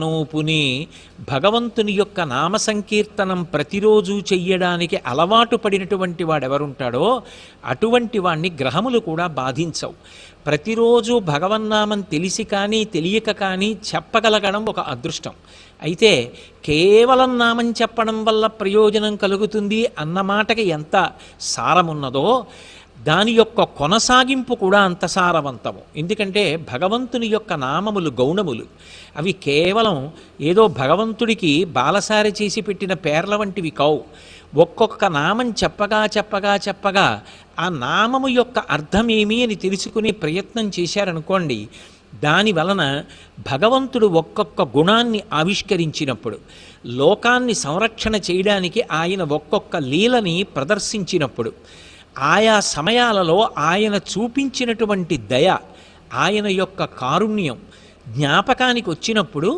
నూపుని భగవంతుని యొక్క నామ సంకీర్తనం ప్రతిరోజు చెయ్యడానికి అలవాటు పడినటువంటి వాడెవరుంటాడో అటువంటి వాణ్ణి గ్రహములు కూడా బాధించవు. ప్రతిరోజు భగవన్నామం తెలిసి కానీ తెలియక కానీ చెప్పగలగడం ఒక అదృష్టం. అయితే కేవలం నామం చెప్పడం వల్ల ప్రయోజనం కలుగుతుంది అన్న మాటకి ఎంత సారమున్నదో దాని యొక్క కొనసాగింపు కూడా అంత సారవంతము. ఎందుకంటే భగవంతుని యొక్క నామములు గౌణములు. అవి కేవలం ఏదో భగవంతుడికి బాలసారి చేసి పెట్టిన పేర్ల వంటివి కావు. ఒక్కొక్క నామం చెప్పగా చెప్పగా చెప్పగా ఆ నామము యొక్క అర్థమేమి అని తెలుసుకునే ప్రయత్నం చేశారనుకోండి, దాని వలన భగవంతుడు ఒక్కొక్క గుణాన్ని ఆవిష్కరించినప్పుడు, లోకాన్ని సంరక్షణ చేయడానికి ఆయన ఒక్కొక్క లీలని ప్రదర్శించినప్పుడు, ఆయా సమయాలలో ఆయన చూపించినటువంటి దయ, ఆయన యొక్క కారుణ్యం జ్ఞాపకానికి వచ్చినప్పుడు